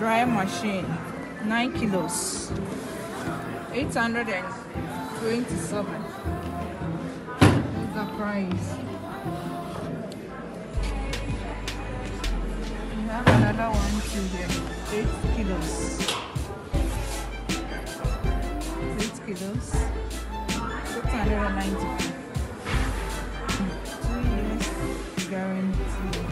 dryer machine, 9 kilos, 827. That's the price. We have another one too here, 8 kilos. 8 kilos, 690. 2 years guarantee.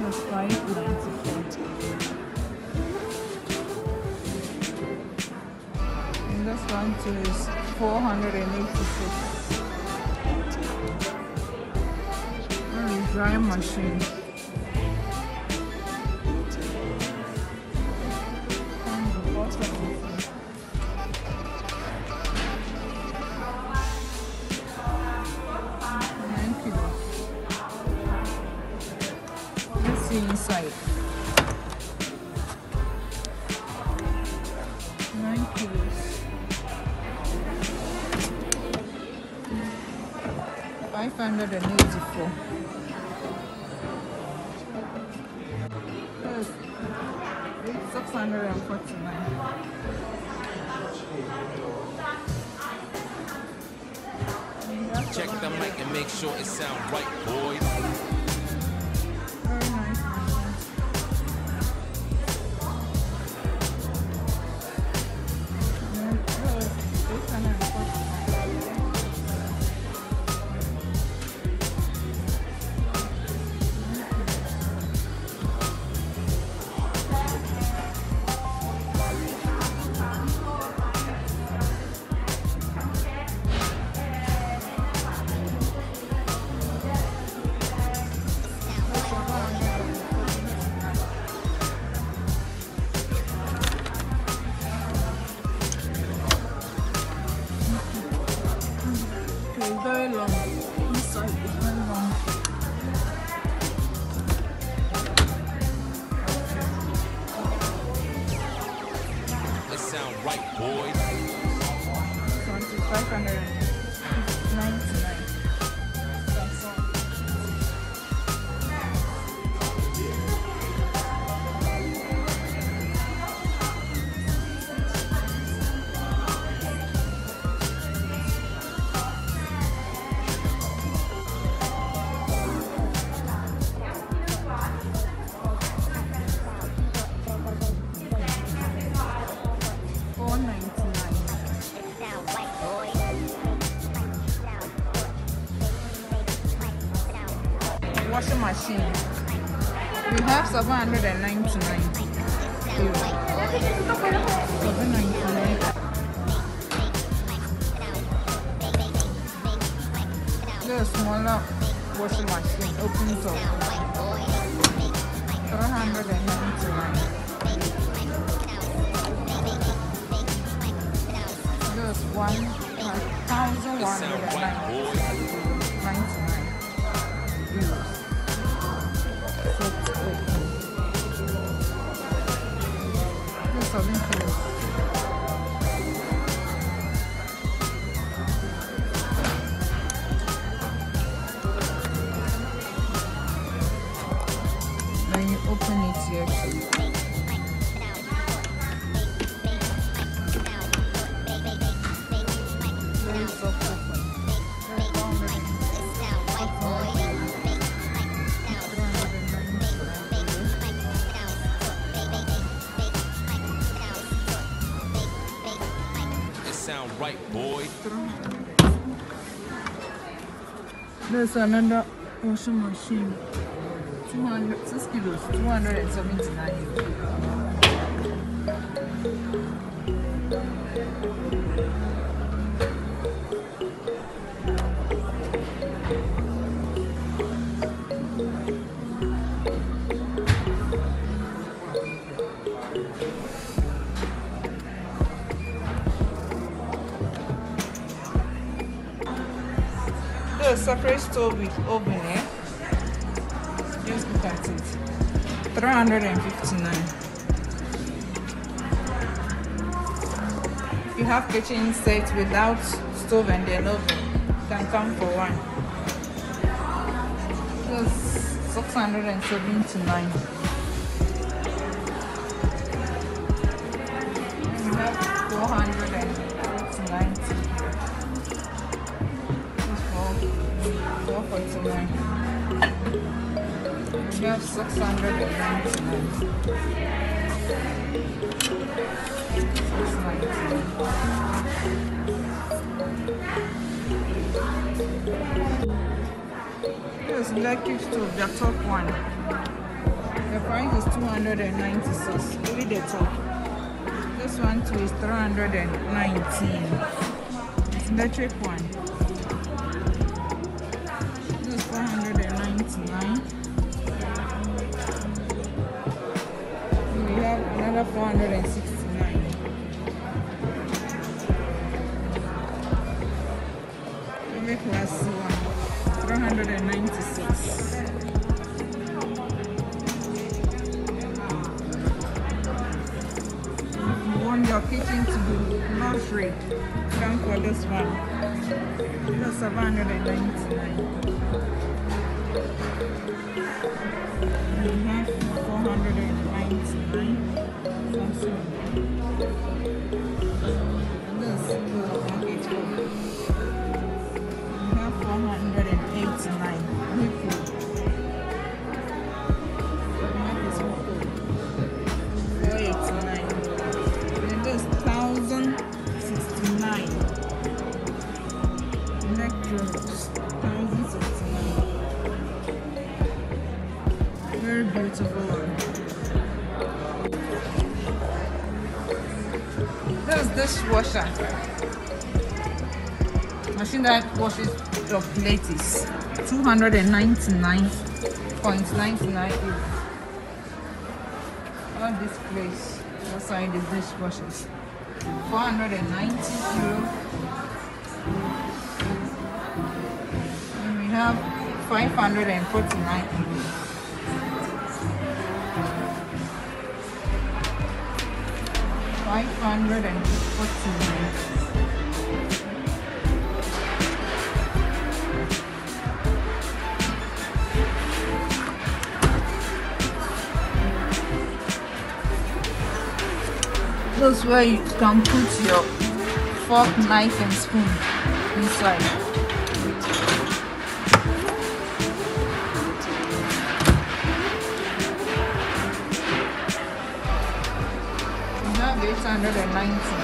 That's 594. And this one too is 486. Drying machine. Let's see inside. 9 kilos. 584. Yes. 649. Check the mic and make sure it sound right, boys. Very nice. Very long. Inside is very long. It sound right, boys. 599. Washing machine. We have 799. 799. The smaller washing machine, open top. 399. There's 1,199. Then you open it here. Very soft open. Sound right, boys. There's another washing machine. 6 kilos, 279. A separate stove with oven here. Just look at it. 359. If you have kitchen set without stove and then oven, can come for one. That's 679. We have 490. This 449. We have 699. 699. Yes, electric stove, the top one. The price is 296. Only the top. This one too is 319. It's electric one. This is 499. We have another 469. We make last one. 396. If you want your kitchen to be not free, come for this one. That's 799. We have 499. And this is the package. 489. And this 1069. Electrodes 1069. Very beautiful one. This dishwasher machine that washes your plate is 299.99 €. All this place outside the dishwashers, 490 €. And we have 549 €. 549. That's where you can put your fork, knife and spoon inside. We have 890.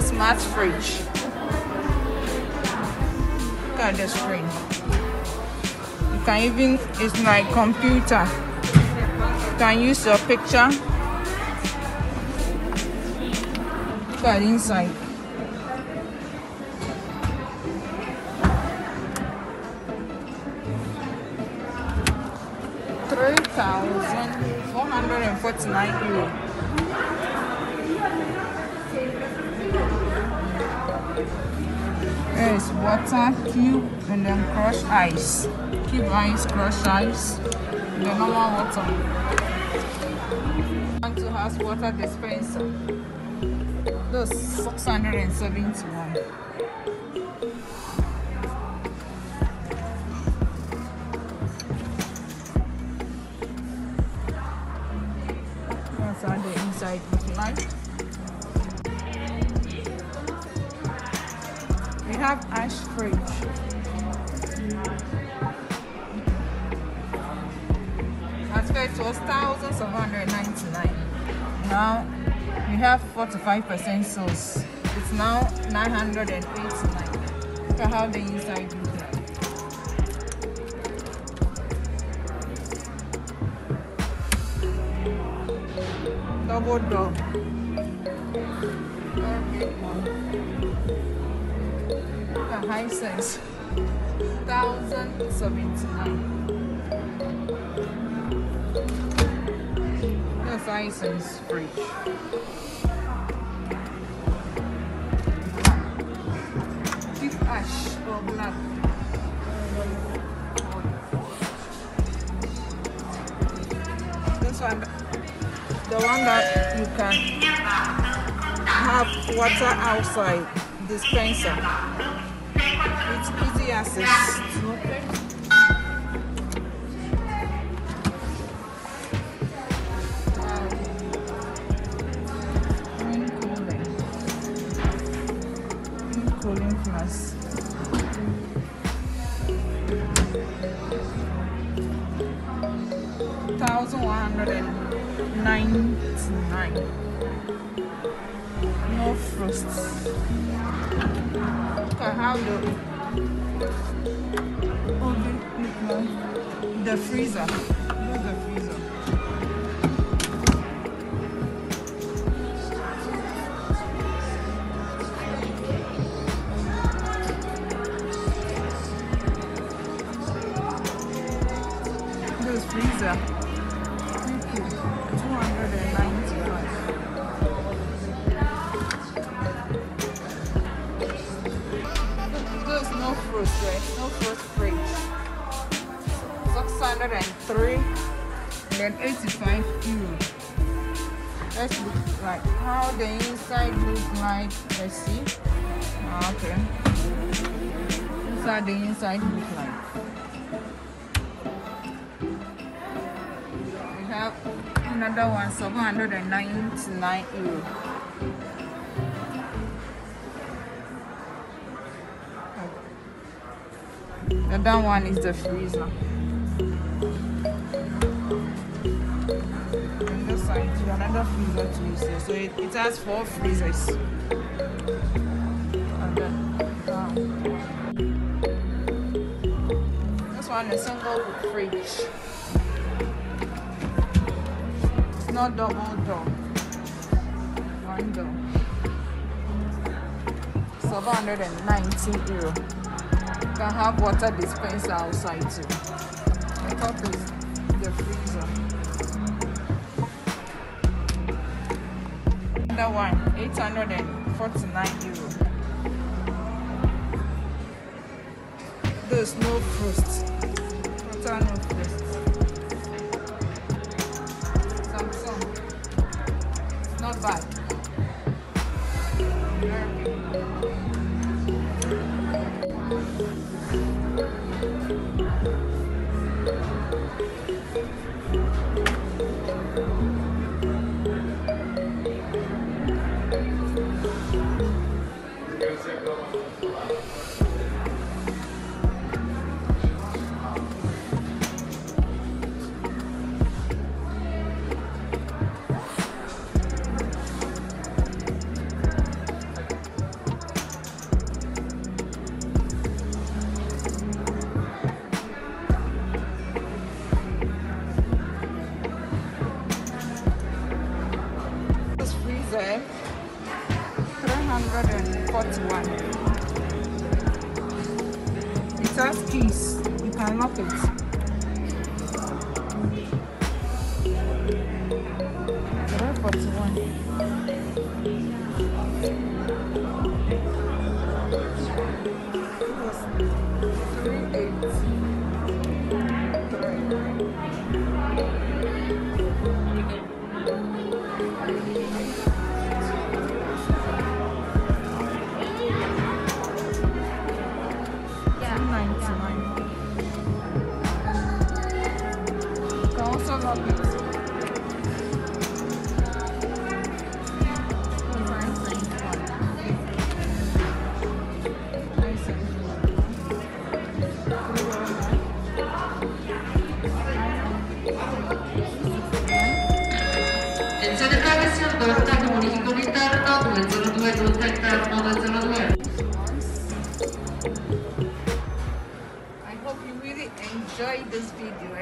Smart fridge. Look at the screen. You can even, it's like computer. You can use your picture. Look at the inside. €3,449. There is water, cube, and then crushed ice. Cube ice, crushed ice, and the normal water. Want to have water dispenser. Those 671. That's how the inside look like. We have ash fridge. At first it was 1,799. Now we have 45% sauce. It's now 989. Look at how the inside looks like. Double door. Very big one. A high sense. 1,079. That's high sense fridge. Keep ash or black? This one, the one that you can have water outside dispenser. It's easy access. Okay. Cooling flask. $1,199. No frost. Look at how the freezer. Look at the freezer. This freezer. 295. There's no frost, right? No frost fridge. 603, then 85 euro. Let's look like how the inside looks like. Let's see. Okay. That's how the inside looks like. We have another one, 799 euro. The other one is the freezer. And this side is another freezer to use. So it has 4 freezers. And then this one is single fridge. It's not double door. One door. 790 euro. You can have water dispenser outside too. The top is the freezer. Another one, 849 euro. There's no frost. Water no frost. Samsung. Not bad. This freezer, 341. It has keys. You can lock it. Attenzione privacy, porta comunichi con interno 202 giunta interno 202. I hope you really enjoyed this video,